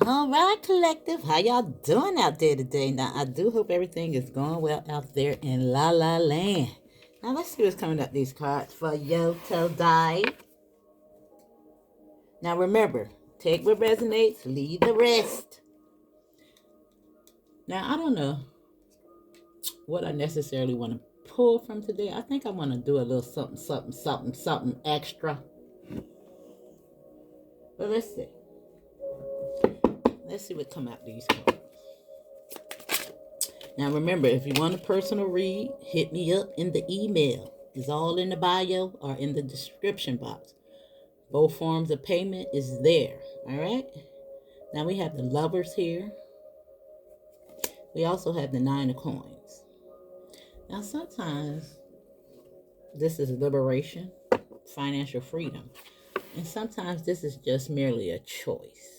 All right, collective. How y'all doing out there today? Now, I do hope everything is going well out there in La La Land. Now, let's see what's coming up these cards for you today. Now, remember, take what resonates, leave the rest. Now, I don't know what I necessarily want to pull from today. I think I want to do a little something extra. But let's see. Let's see what come out these cards. Now remember, if you want a personal read, hit me up in the email. It's all in the bio or in the description box. Both forms of payment is there. All right. Now we have the Lovers here. We also have the Nine of Coins. Now sometimes this is liberation, financial freedom. And sometimes this is just merely a choice.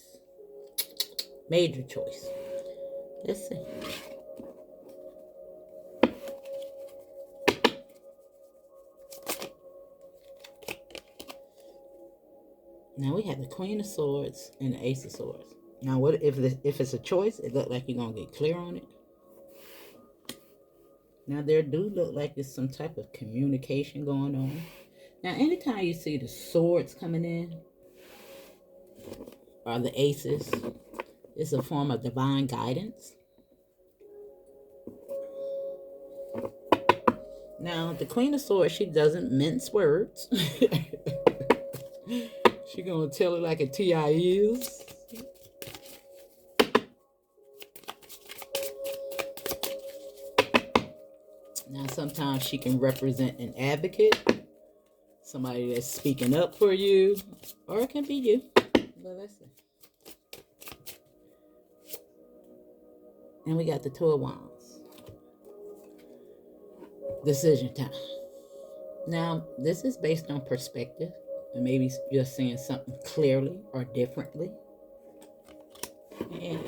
Major choice. Let's see. Now we have the Queen of Swords and the Ace of Swords. Now, what if it's a choice? It look like you're gonna get clear on it. Now there do look like there's some type of communication going on. Now, anytime you see the swords coming in or the aces, it's a form of divine guidance. Now, the Queen of Swords, she doesn't mince words. She gonna tell it like a T.I. is. Now, sometimes she can represent an advocate, somebody that's speaking up for you, or it can be you. But let's see. And we got the Two of Wands. Decision time. Now, this is based on perspective. And maybe you're seeing something clearly or differently. And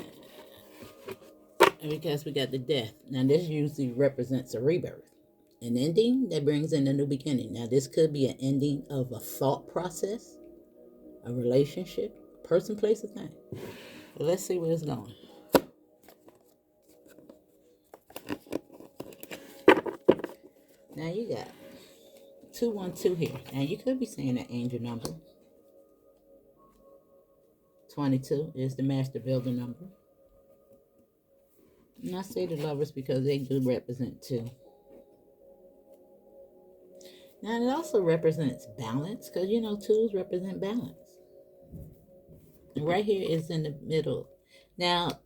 because we got the Death. Now, this usually represents a rebirth. An ending that brings in a new beginning. Now, this could be an ending of a thought process, a relationship, a person, place, or thing. But let's see where it's going. Now, you got 212 here. Now, you could be seeing an angel number. 22 is the master builder number. And I say the Lovers because they do represent 2. Now, it also represents balance because, you know, 2s represent balance. And right here is in the middle. Now,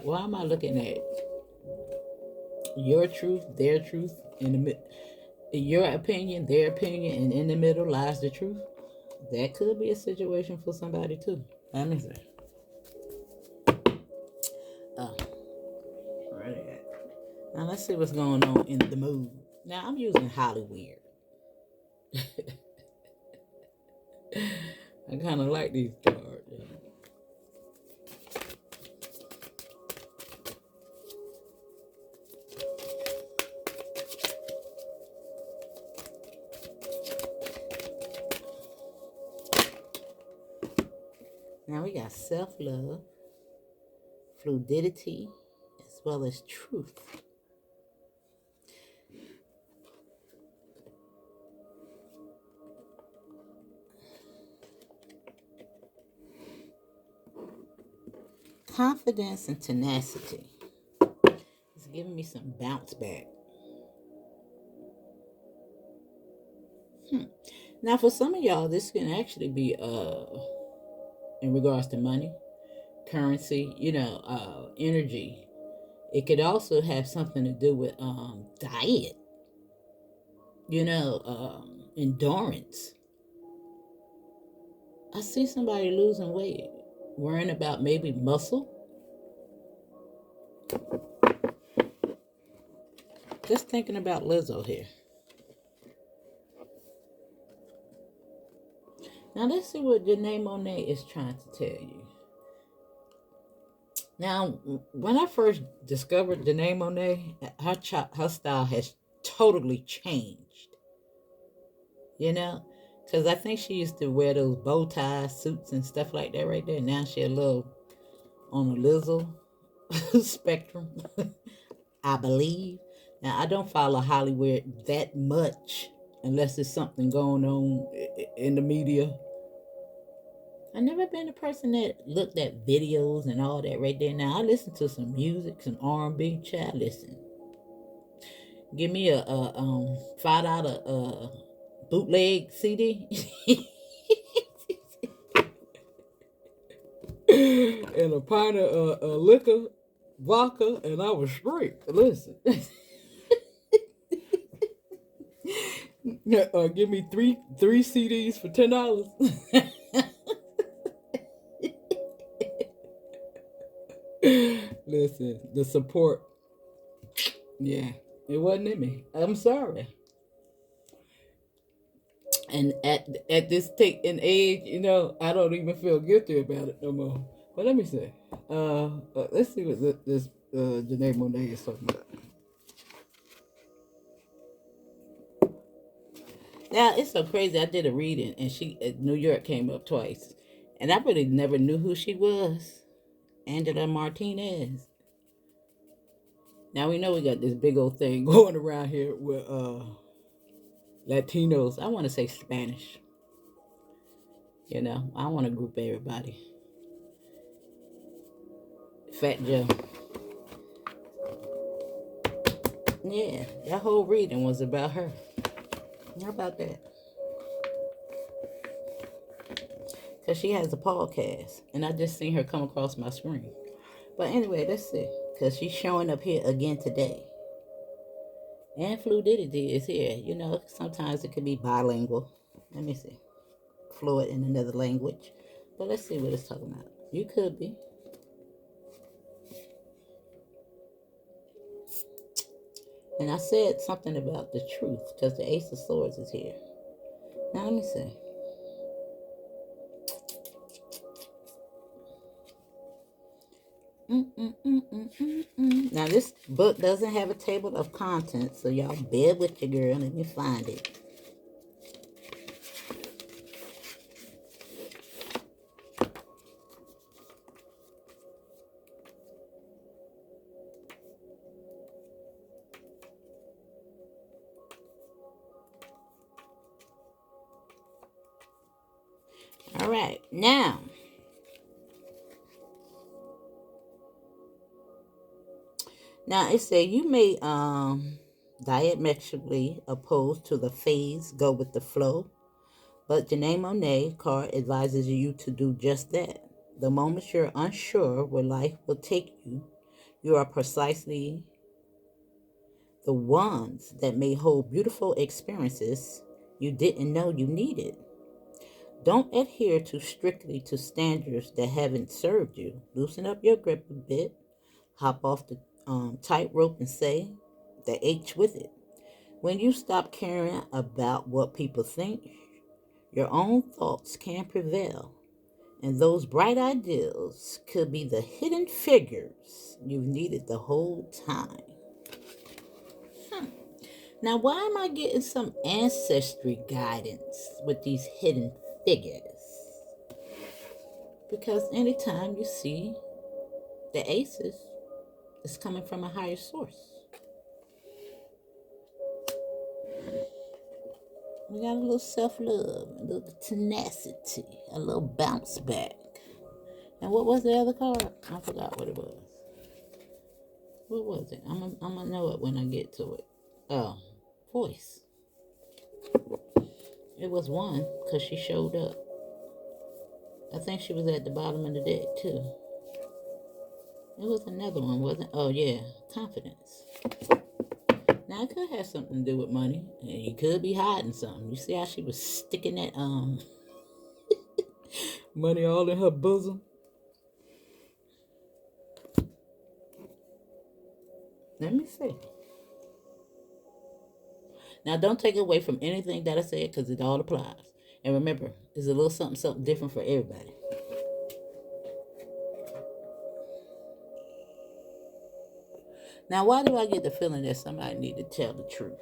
why am I looking at your truth, their truth, in the middle? Your opinion, their opinion, and in the middle lies the truth. That could be a situation for somebody too. Let me see. Right at. Now let's see what's going on in the mood. Now I'm using Hollywood. I kind of like these cards. Now we got self-love, fluidity, as well as truth. Confidence and tenacity. It's giving me some bounce back. Now for some of y'all, this can actually be in regards to money, currency, you know, energy. It could also have something to do with diet, you know, endurance. I see somebody losing weight, worrying about maybe muscle. Just thinking about Lizzo here. Now let's see what Janae Monáe is trying to tell you. Now, when I first discovered Janae Monáe, her style has totally changed. You know, because I think she used to wear those bow tie suits and stuff like that right there. Now she a little on a Lizzo spectrum, I believe. Now, I don't follow Hollywood that much unless there's something going on in the media. I've never been a person that looked at videos and all that right there. Now, I listen to some music, some R&B. Child, listen. Give me a $5 bootleg CD. And a pint of liquor, vodka, and I was straight. Listen. Give me three CDs for $10. Listen, the support. Yeah, it wasn't in me. I'm sorry. And at this take in age, I don't even feel guilty about it no more. But let me say, let's see what this Janae Monet is talking about. Now it's so crazy. I did a reading, and New York came up twice, and I really never knew who she was. Angela Martinez. Now we know we got this big old thing going around here with Latinos. I want to say Spanish. I want to group everybody. Fat Joe. Yeah, that whole reading was about her. How about that? Because she has a podcast, and I just seen her come across my screen. But anyway, let's see. Because she's showing up here again today. And fluidity is here. Sometimes it could be bilingual. Let me see. Fluid in another language. But let's see what it's talking about. You could be. And I said something about the truth because the Ace of Swords is here. Now let me see. Now this book doesn't have a table of contents, so y'all bear with your girl. Let me find it. All right, now it say you may diametrically opposed to the phase, go with the flow, but Janae Monet card advises you to do just that. The moment you're unsure where life will take you, you are precisely the ones that may hold beautiful experiences you didn't know you needed. Don't adhere too strictly to standards that haven't served you. Loosen up your grip a bit, hop off the tightrope and say the H with it. When you stop caring about what people think, your own thoughts can prevail. And those bright ideals could be the hidden figures you've needed the whole time. Now, why am I getting some ancestry guidance with these hidden figures? Because anytime you see the aces, it's coming from a higher source. We got a little self-love, a little tenacity, a little bounce back. And what was the other card? I forgot what it was. What was it? I'm gonna know it when I get to it. Oh, voice. It was one because she showed up. I think she was at the bottom of the deck too. It was another one, wasn't it? Oh yeah, confidence. Now it could have something to do with money, and you could be hiding something. You see how she was sticking that money all in her bosom? Let me see. Now don't take away from anything that I said because it all applies. And remember, there's a little something different for everybody. Now, why do I get the feeling that somebody need to tell the truth?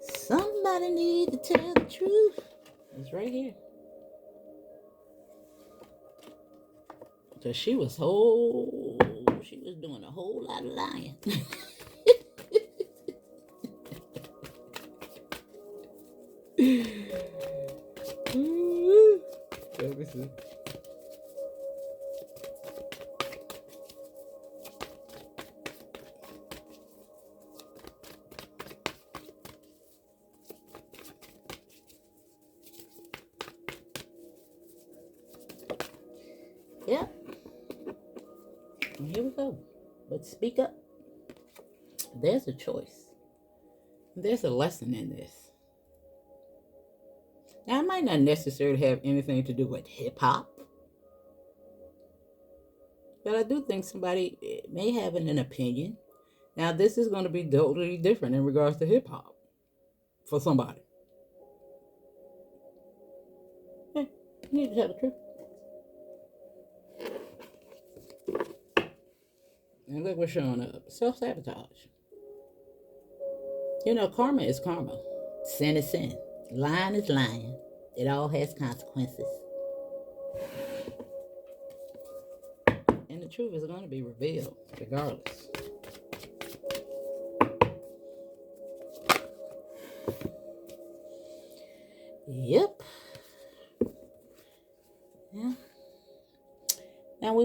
Somebody need to tell the truth. It's right here. So she was doing a whole lot of lying. Let me see. Yep. Here we go. But speak up. There's a choice. There's a lesson in this. Now, it might not necessarily have anything to do with hip hop, but I do think somebody may have an opinion. Now, this is going to be totally different in regards to hip hop for somebody. Yeah, you need to tell the truth. And look what's showing up. Self-sabotage. You know, karma is karma. Sin is sin. Lying is lying. It all has consequences. And the truth is going to be revealed regardless. Yep. Yeah. Now we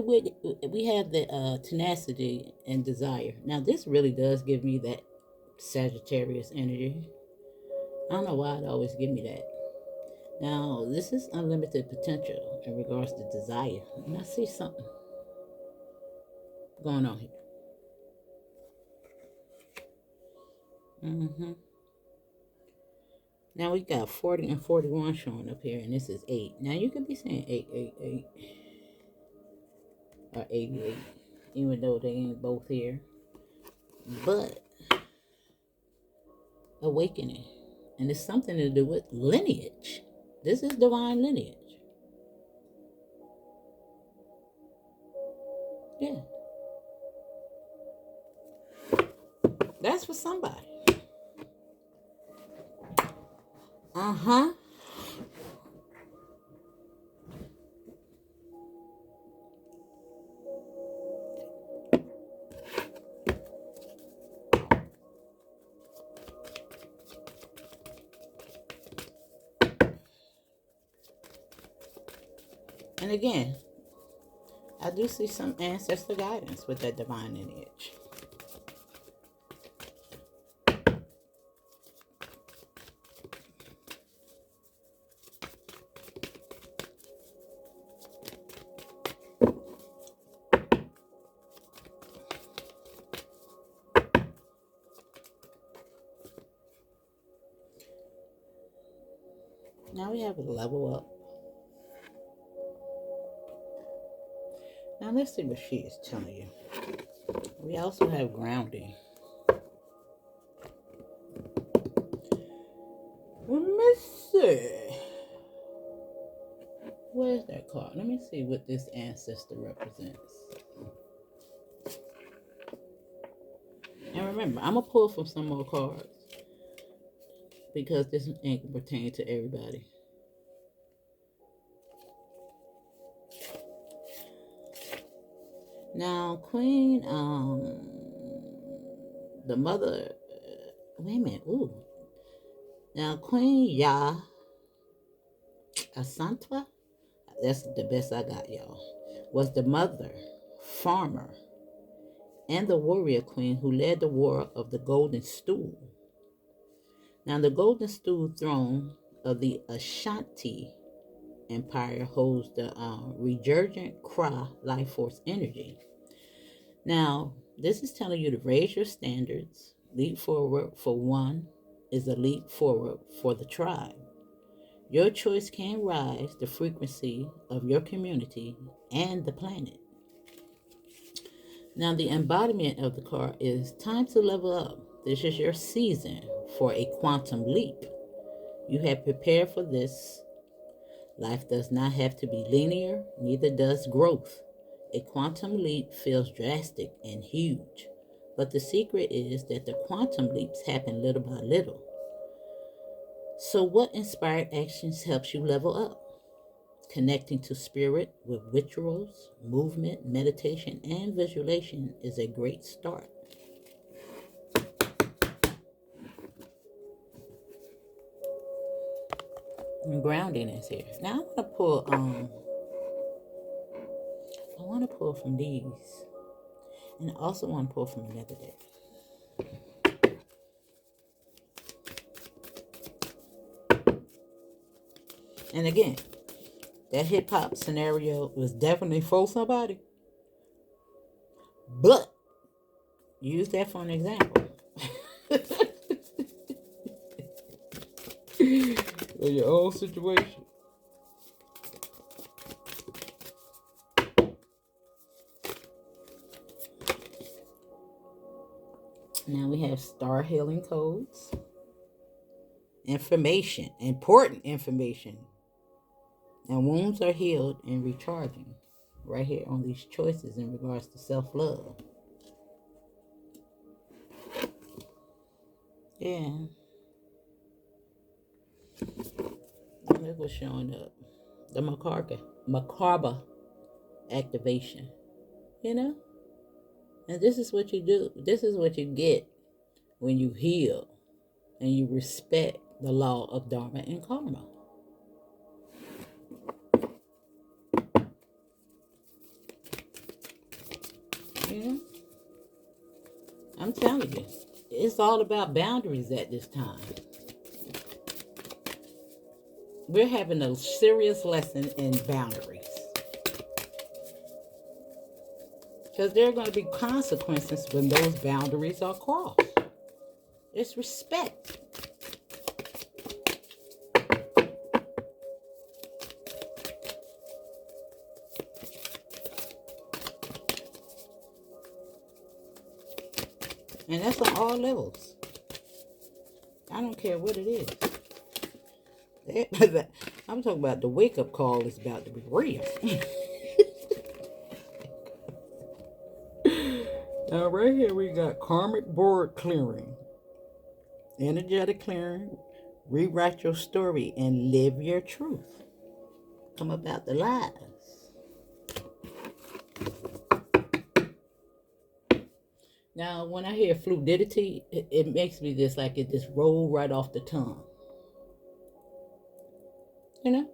have the tenacity and desire. Now this really does give me that Sagittarius energy. I don't know why it always give me that. Now this is unlimited potential in regards to desire, and I see something going on here. Mm-hmm. Now we got 40 and 41 showing up here, and this is 8. Now you could be saying 888 or 88, even though they ain't both here. But awakening, and it's something to do with lineage. This is divine lineage. Yeah, that's for somebody. Uh-huh. And again, I do see some ancestor guidance with that divine lineage. Now we have a level up. Now let's see what she is telling you. We also have grounding. Let me see. Where's that card? Let me see what this ancestor represents. And remember, I'm going to pull from some more cards because this ain't pertain to everybody. Now, Queen, the mother, wait a minute, ooh. Now, Queen Ya Asantwa, that's the best I got, y'all, was the mother, farmer, and the warrior queen who led the war of the Golden Stool. Now, the Golden Stool throne of the Ashanti Empire holds the resurgent Kra life force energy. Now, this is telling you to raise your standards. Leap forward for one is a leap forward for the tribe. Your choice can rise the frequency of your community and the planet. Now, the embodiment of the card is time to level up. This is your season for a quantum leap. You have prepared for this. Life does not have to be linear, neither does growth. A quantum leap feels drastic and huge, but the secret is that the quantum leaps happen little by little. So, what inspired actions helps you level up? Connecting to spirit with rituals, movement, meditation, and visualization is a great start. And grounding is here. Now I want to pull. I want to pull from these, and I also want to pull from another deck. And again, that hip hop scenario was definitely for somebody, but use that for an example. In your own situation. Now we have star healing codes, information, important information. And wounds are healed and recharging. Right here on these choices in regards to self-love. Yeah. Look what's showing up. The macabre activation. You know? And this is what you do. This is what you get when you heal and you respect the law of dharma and karma. You know? I'm telling you, it's all about boundaries at this time. We're having a serious lesson in boundaries. Because there are going to be consequences when those boundaries are crossed. It's respect. And that's on all levels. I don't care what it is. I'm talking about the wake-up call is about to be real. Now, right here we got karmic board clearing. Energetic clearing. Rewrite your story and live your truth. Come about the lies. Now, when I hear fluidity, it makes me just like it just roll right off the tongue. You know?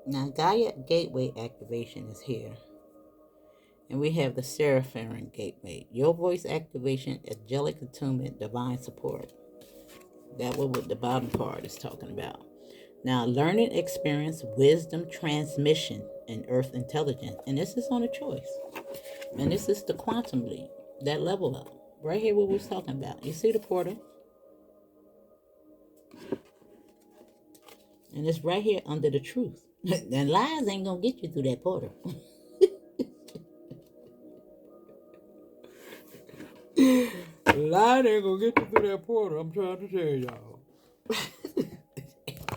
Now, Gaia Gateway activation is here. And we have the Seraphim Gateway. Your voice activation, angelic attunement, divine support. That's what the bottom part is talking about. Now, learning experience, wisdom transmission, and earth intelligence. And this is on a choice. And this is the quantum leap, that level up. Right here what we're talking about. You see the portal? And it's right here under the truth. And lies ain't gonna get you through that portal. Lies ain't gonna get you through that portal. I'm trying to tell y'all.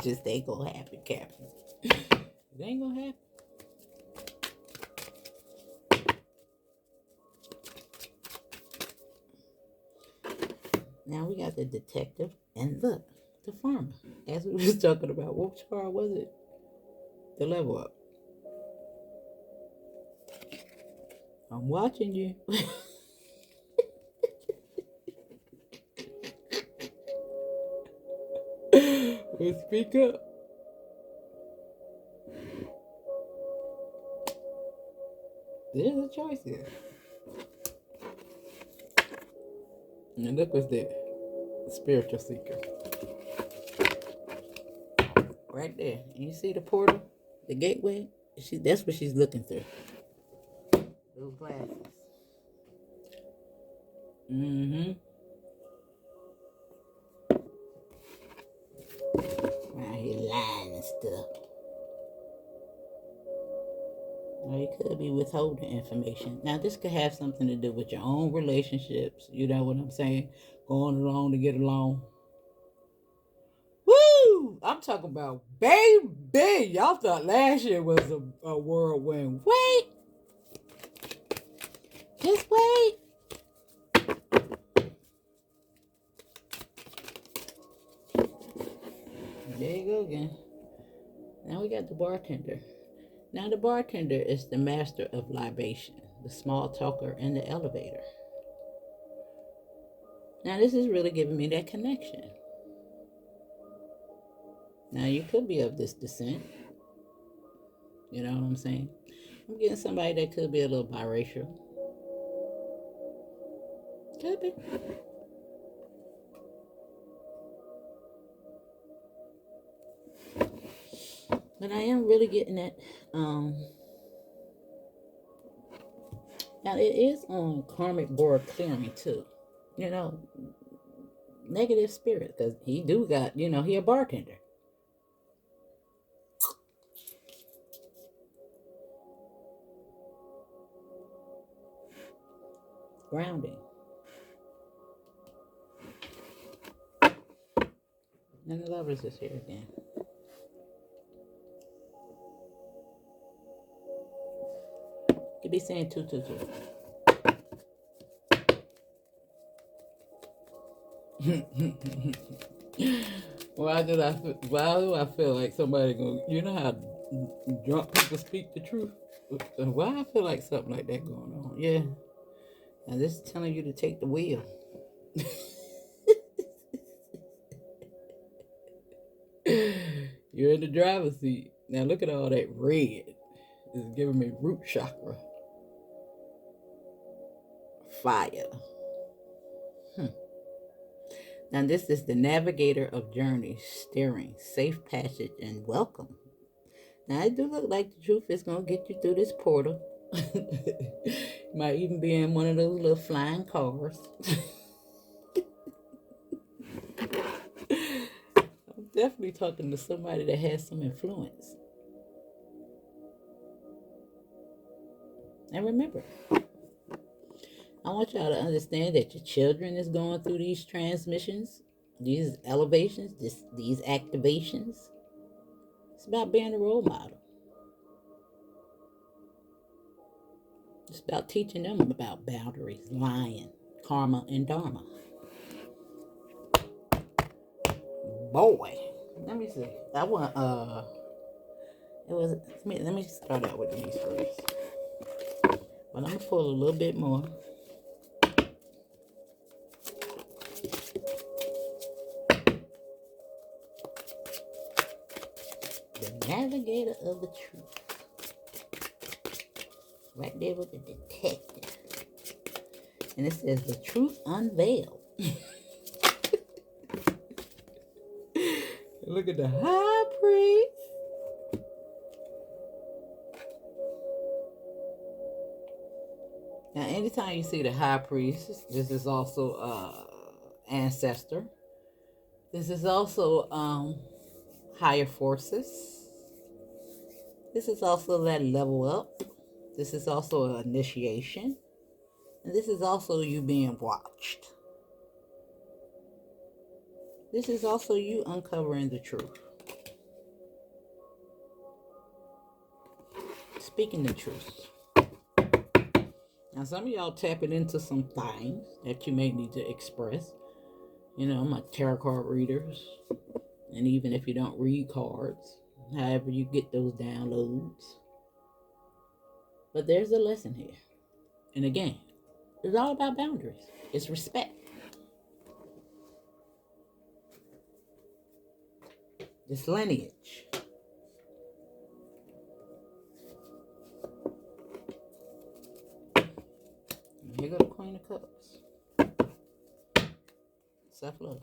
Just ain't gonna happen, Captain. It ain't gonna happen. Now we got the detective and look, the farmer. As we was talking about, which card was it? The level up. I'm watching you. Well, speak up. There's a choice here. And look what's there. Spiritual seeker. Right there. You see the portal? The gateway? That's what she's looking through. Those glasses. Mm-hmm. Around here lying and stuff. Or he could be withholding information. Now, this could have something to do with your own relationships. You know what I'm saying? Going along to get along. Woo! I'm talking about baby. Y'all thought last year was a whirlwind. Wait. Just wait. There you go again. Now we got the bartender. Now the bartender is the master of libation, the small talker in the elevator. Now this is really giving me that connection. Now you could be of this descent. You know what I'm saying? I'm getting somebody that could be a little biracial. Could be. But I am really getting that. Now it is on karmic board clearing too. You know, negative spirit, because he do got, he a bartender. Grounding. And the lovers is here again. Could be saying 222. Why do I feel like somebody going? You know how drunk people speak the truth? Why I feel like something like that going on? Yeah. Now this is telling you to take the wheel. You're in the driver's seat. Now look at all that red. It's giving me root chakra. Fire. Now this is the navigator of journeys, steering, safe passage, and welcome. Now it do look like the truth is going to get you through this portal. Might even be in one of those little flying cars. I'm definitely talking to somebody that has some influence. And remember, I want y'all to understand that your children is going through these transmissions, these elevations, these activations. It's about being a role model. It's about teaching them about boundaries, lying, karma, and dharma. Boy, let me see. I want let me start out with these first. But I'm gonna pull a little bit more. The navigator of the truth. Right there with the detective. And it says the truth unveiled. Look at the high priest. Now, anytime you see the high priest, this is also ancestor. This is also higher forces. This is also that level up. This is also an initiation. And this is also you being watched. This is also you uncovering the truth. Speaking the truth. Now, some of y'all tapping into some things that you may need to express. You know, my tarot card readers. And even if you don't read cards, however you get those downloads. But there's a lesson here. And again, it's all about boundaries. It's respect. It's lineage. Here go the Queen of Cups. Self-love.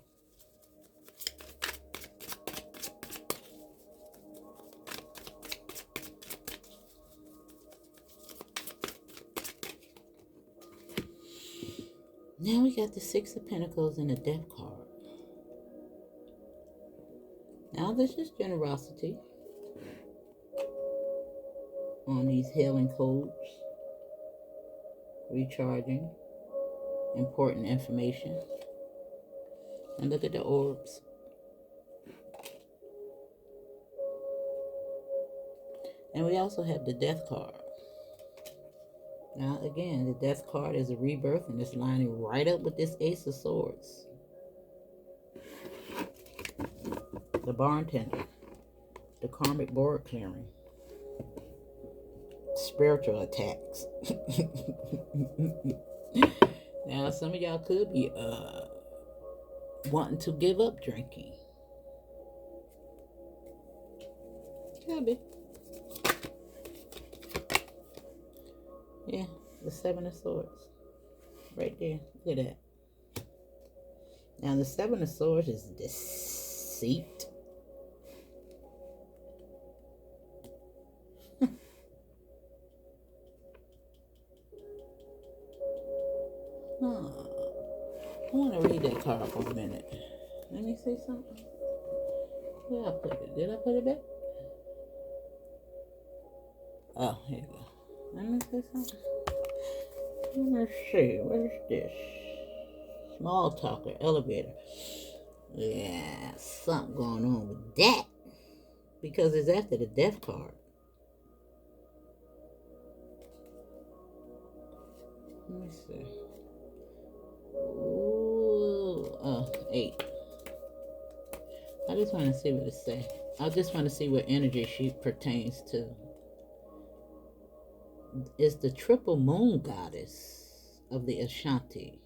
Now we got the Six of Pentacles and the Death card. Now this is generosity. on these healing codes, recharging important information. And look at the orbs. And we also have the death card. Now again, the death card is a rebirth, and it's lining right up with this Ace of Swords. The bartender, the karmic board clearing, spiritual attacks. Now some of y'all could be wanting to give up drinking. Could be. Yeah, the Seven of Swords. Right there. Look at that. Now the Seven of Swords is deceit. I want to read that card for a minute. Let me say something. Where I put it? Did I put it back? Oh, here you go. Let me say something. Let's see. What is this? Small talker, elevator. Yeah, something going on with that. Because it's after the death card. Let me see. Ooh, 8. I just want to see what it says. I just want to see what energy she pertains to. It's the triple moon goddess of the Ashanti.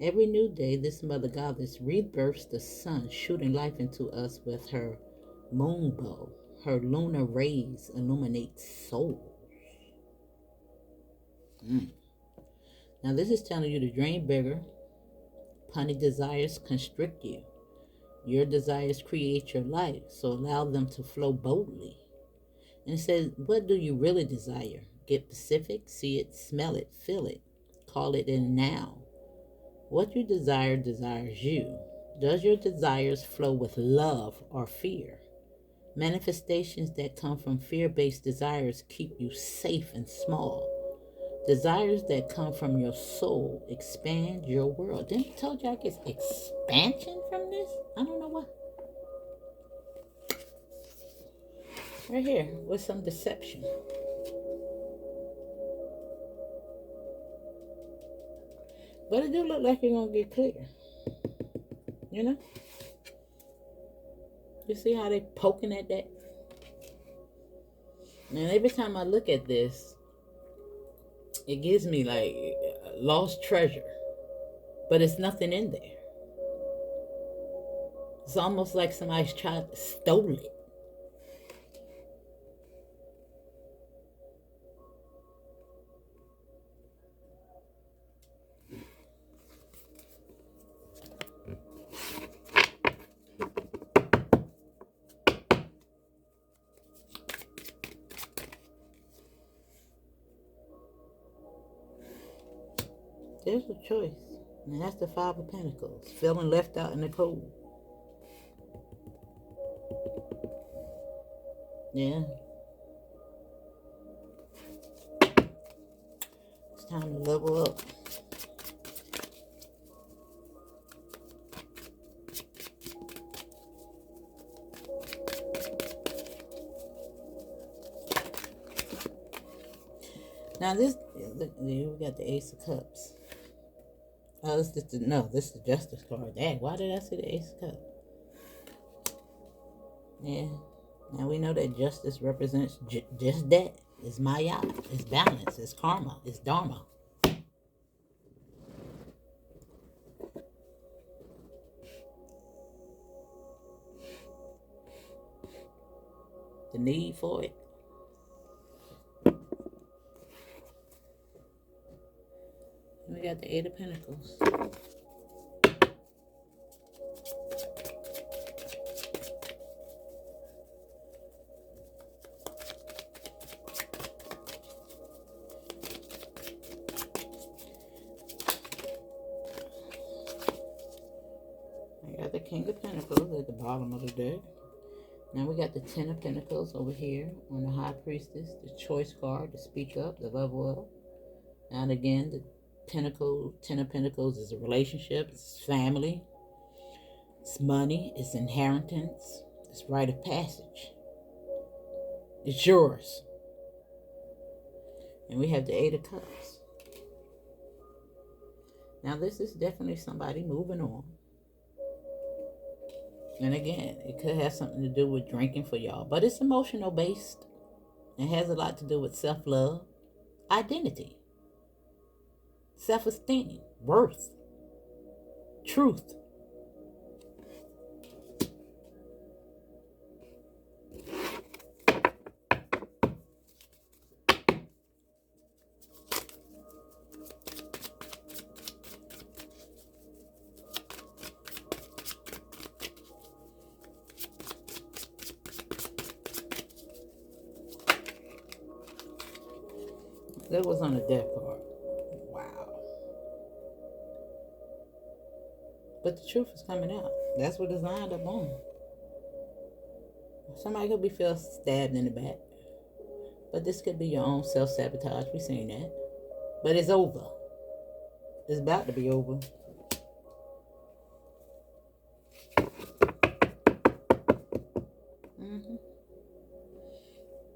Every new day, this mother goddess rebirths the sun, shooting life into us with her moon bow. Her lunar rays illuminate souls. Now this is telling you to dream bigger. Punny desires constrict you. Your desires create your life, so allow them to flow boldly. And it says, what do you really desire? Get specific, see it, smell it, feel it. Call it in now. What you desire desires you. Does your desires flow with love or fear? Manifestations that come from fear-based desires keep you safe and small. Desires that come from your soul expand your world. Didn't I tell you I get expansion from this? I don't know what. Right here with some deception. But it do look like you're going to get clear. You know? You see how they poking at that? And every time I look at this, it gives me like lost treasure. But it's nothing in there. It's almost like somebody's tried to stole it. There's a choice. And that's the Five of Pentacles. Feeling left out in the cold. Yeah. It's time to level up. Now this, look, we got the Ace of Cups. Oh, this is the Justice card. Dang, why did I see the Ace of Cups? Yeah. Now we know that justice represents just that. It's Maya. It's balance. It's karma. It's dharma. The need for it. We got the Eight of Pentacles. I got the King of Pentacles at the bottom of the deck. Now we got the Ten of Pentacles over here on the High Priestess, the Choice card, to speak up, the level up. And again, the Ten of Pentacles is a relationship, it's family, it's money, it's inheritance, it's rite of passage. It's yours. And we have the Eight of Cups. Now this is definitely somebody moving on. And again, it could have something to do with drinking for y'all, but it's emotional based. It has a lot to do with self-love, identity, self-esteem, worth, truth. That was on the death card. Wow. But the truth is coming out. That's what it's lined up on. Somebody could be feel stabbed in the back. But this could be your own self-sabotage. We've seen that. But it's over. It's about to be over.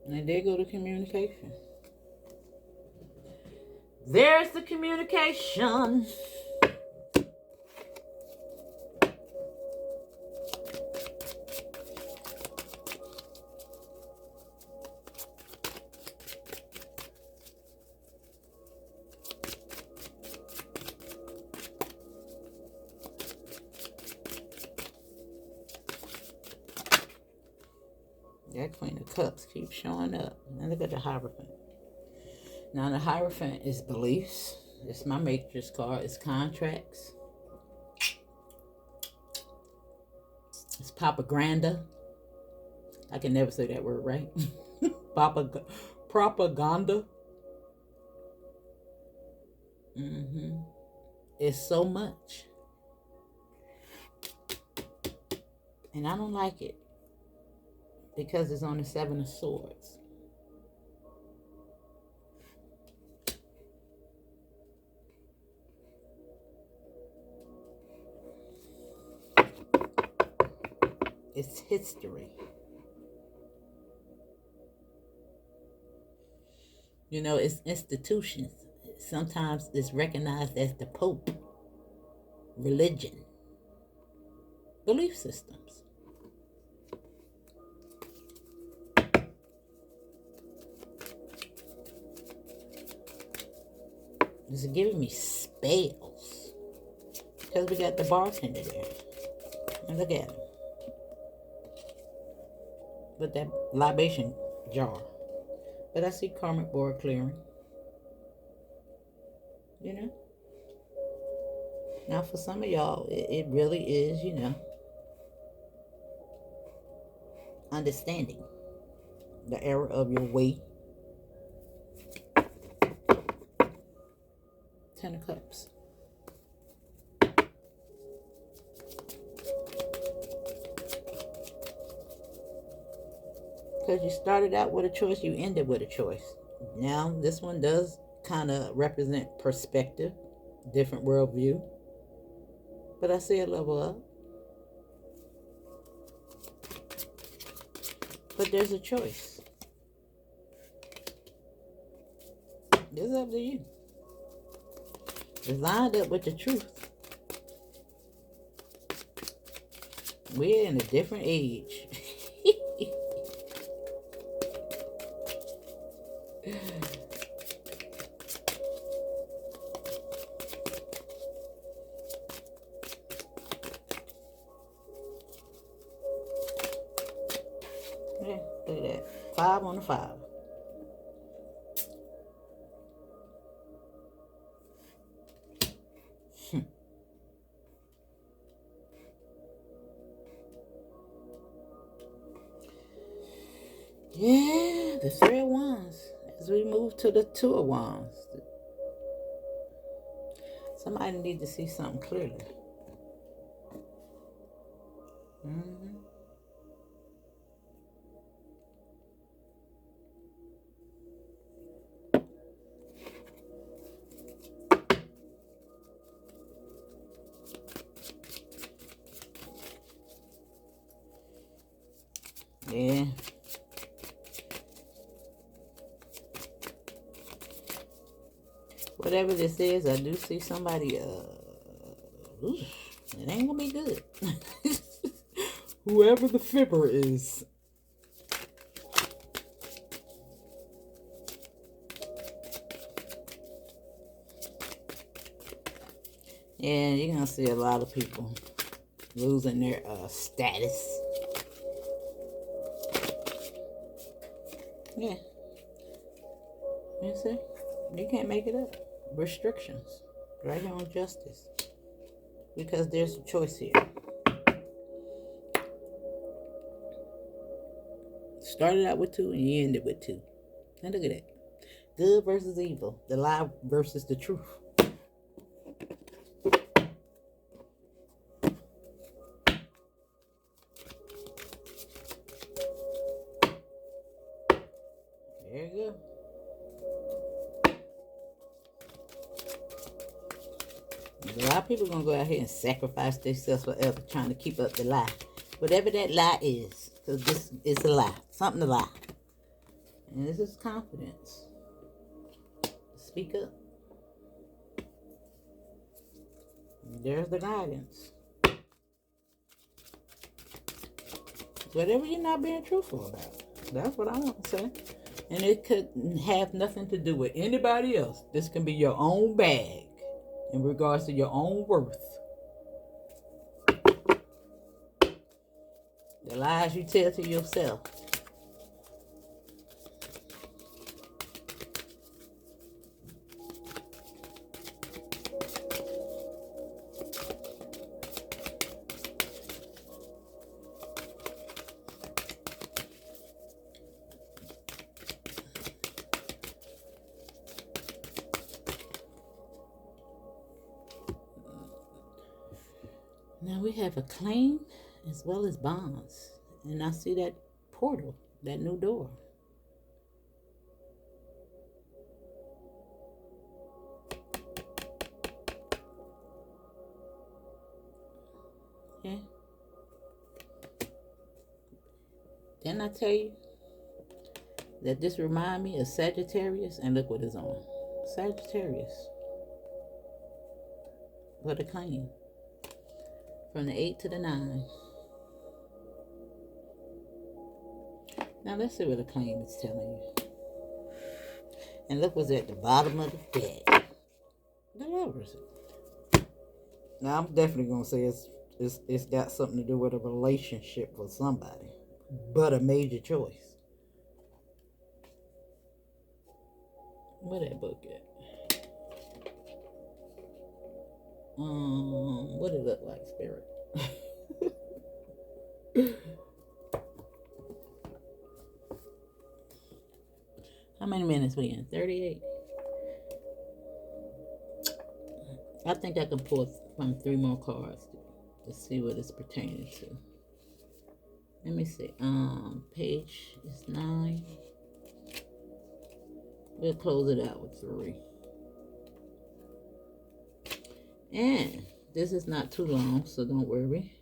And there go the communication. There's the communication. That Queen of Cups keeps showing up. Now look at the Hierophant. Now the Hierophant is beliefs. It's my matrix card. It's contracts. It's propaganda. I can never say that word right. Propaganda. It's so much. And I don't like it. Because it's on the Seven of Swords. It's history. You know, it's institutions. Sometimes it's recognized as the Pope, religion, belief systems. It's giving me spells. Because we got the bartender there. And look at him. With that libation jar. But I see karmic board clearing. You know? Now for some of y'all, it really is, you know, understanding the error of your way. Ten of Cups. Because you started out with a choice, you ended with a choice. Now, this one does kind of represent perspective, different worldview. But I see a level up. But there's a choice. It's up to you. It's lined up with the truth. We're in a different age. Yeah, look at that. 5 on the 5. Yeah, the 3 of Wands. As we move to the 2 of Wands. Somebody needs to see something clearly. Yeah. Whatever this is, I do see somebody, oof, it ain't gonna be good. Whoever the fibber is. Yeah, you're gonna see a lot of people losing their status. Yeah. You see? You can't make it up. Restrictions. Right here on justice. Because there's a choice here. Started out with 2 and you ended with 2. And look at that. Good versus evil. The lie versus the truth. There you go. A lot of people are going to go out here and sacrifice themselves for others, trying to keep up the lie. Whatever that lie is, because this is a lie. Something to lie. And this is confidence. Speak up. There's the guidance. Whatever you're not being truthful about. That's what I want to say. And it could have nothing to do with anybody else. This can be your own bag in regards to your own worth. The lies you tell to yourself. Now we have a claim as well as bonds. And I see that portal, that new door. Yeah. Didn't I tell you that this remind me of Sagittarius? And look what it's on. Sagittarius. For the claim. From the 8 to the 9. Now let's see what the claim is telling you. And look what's at the bottom of the deck. The Lovers. Now I'm definitely gonna say it's got something to do with a relationship with somebody, but a major choice. Where that book at? What it look like, Spirit? How many minutes we in? 38. I think I can pull from 3 more cards to see what it's pertaining to. Let me see. Page is 9. We'll close it out with 3. And this is not too long, so don't worry.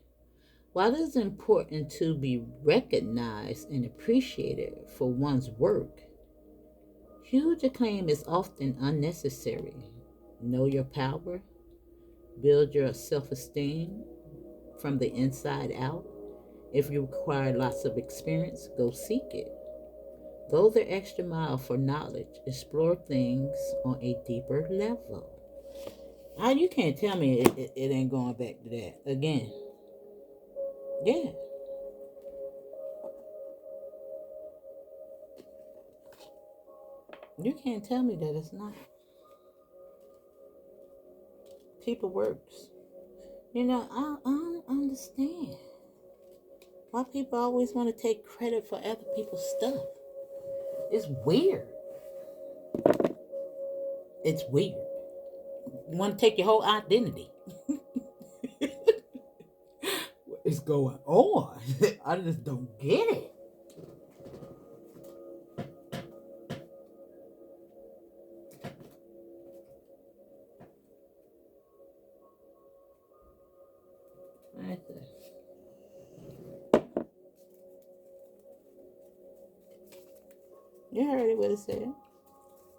While it is important to be recognized and appreciated for one's work, huge acclaim is often unnecessary. Know your power. Build your self-esteem from the inside out. If you require lots of experience, go seek it. Go the extra mile for knowledge. Explore things on a deeper level. You can't tell me it ain't going back to that again. Yeah. You can't tell me that it's not. People works. You know, I don't understand why people always want to take credit for other people's stuff. It's weird. It's weird. You want to take your whole identity. What is going on? I just don't get it. Right there. You heard it, what it said.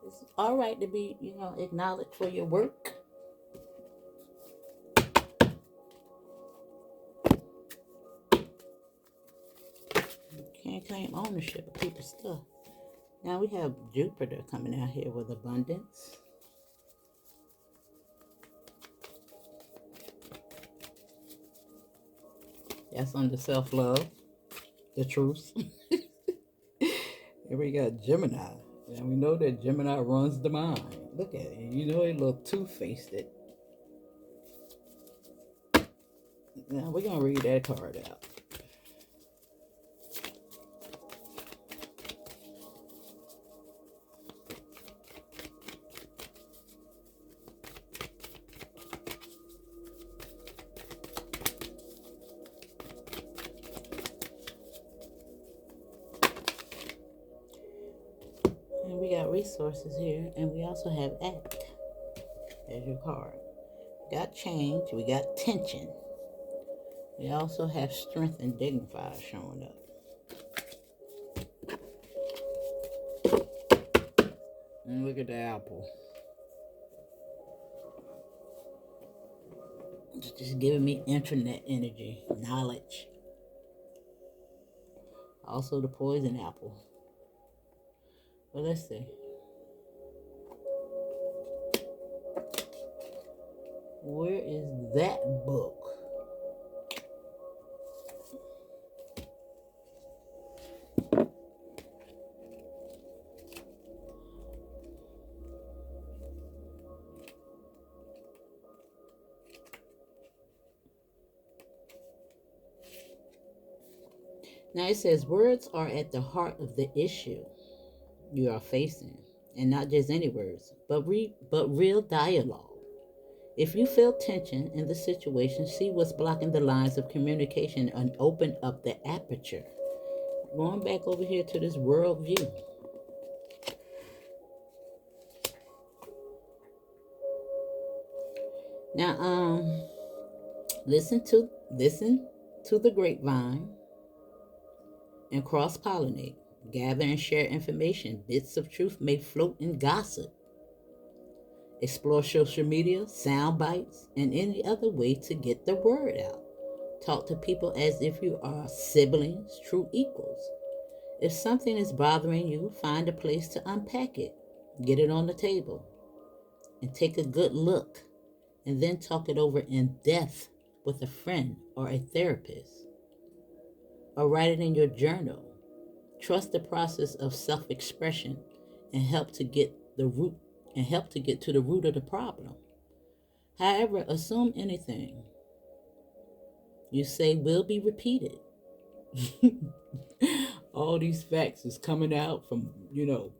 It's all right to be, acknowledged for your work. You can't claim ownership of people's stuff. Now we have Jupiter coming out here with abundance. That's under self-love, the truth. Here we got Gemini. And we know that Gemini runs the mind. Look at it. You know it look two-faced. Now we're going to read that card out. And we got resources here. And we also have act as your card. We got change. We got tension. We also have strength and dignified showing up. And look at the apple. It's just giving me internet energy, knowledge. Also the poison apple. Well, let's see. Where is that book? Now it says words are at the heart of the issue you are facing, and not just any words, but real dialogue. If you feel tension in the situation, see what's blocking the lines of communication and open up the aperture. Going back over here to this world view. Now, listen to the grapevine and cross-pollinate. Gather and share information. Bits of truth may float in gossip. Explore social media, sound bites, and any other way to get the word out. Talk to people as if you are siblings, true equals. If something is bothering you, find a place to unpack it. Get it on the table and take a good look, and then talk it over in depth with a friend or a therapist. Or write it in your journal. Trust the process of self-expression and help to get to the root of the problem. However, assume anything you say will be repeated. All these facts is coming out from,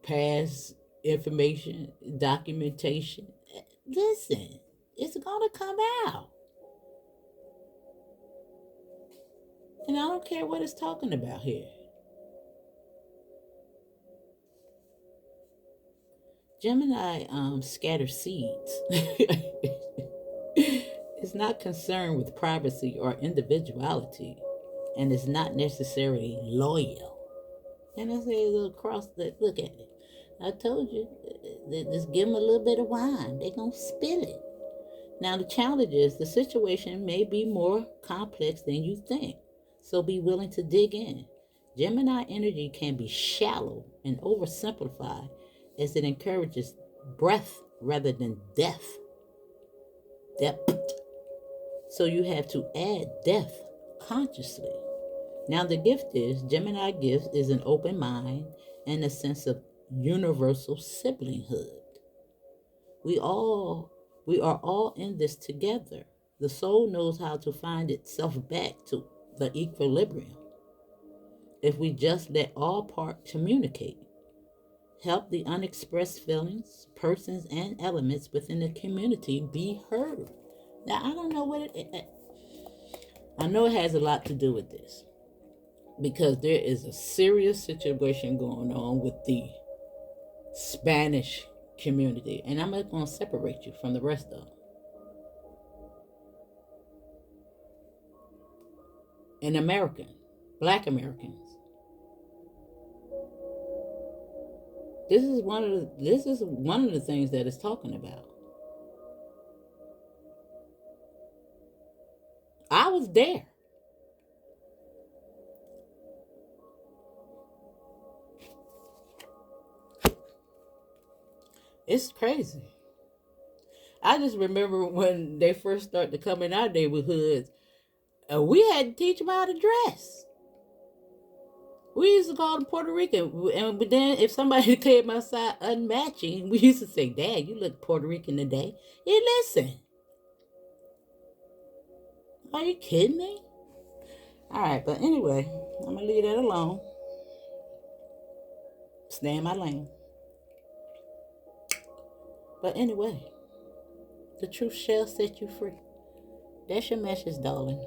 past information, documentation. Listen, it's gonna come out. And I don't care what it's talking about here. Gemini scatters seeds. It's not concerned with privacy or individuality, and is not necessarily loyal. And I say, look across the look at it. I told you, just give them a little bit of wine. They're gonna spill it. Now the challenge is the situation may be more complex than you think, so be willing to dig in. Gemini energy can be shallow and oversimplified, as it encourages breath rather than depth. So you have to add depth consciously. Now the gift is, Gemini gift is an open mind and a sense of universal siblinghood. We are all in this together. The soul knows how to find itself back to the equilibrium. If we just let all parts communicate, help the unexpressed feelings, persons, and elements within the community be heard. Now, I don't know what I know it has a lot to do with this, because there is a serious situation going on with the Spanish community, and I'm not going to separate you from the rest of them. And Black Americans. This is one of the things that it's talking about. I was there. It's crazy. I just remember when they first started to come in our neighborhoods, we had to teach them how to dress. We used to call them Puerto Rican, but then if somebody came outside unmatching, we used to say, "Dad, you look Puerto Rican today." Hey, listen, are you kidding me? All right, but anyway, I'm gonna leave that alone. Stay in my lane. But anyway, the truth shall set you free. That's your message, darling.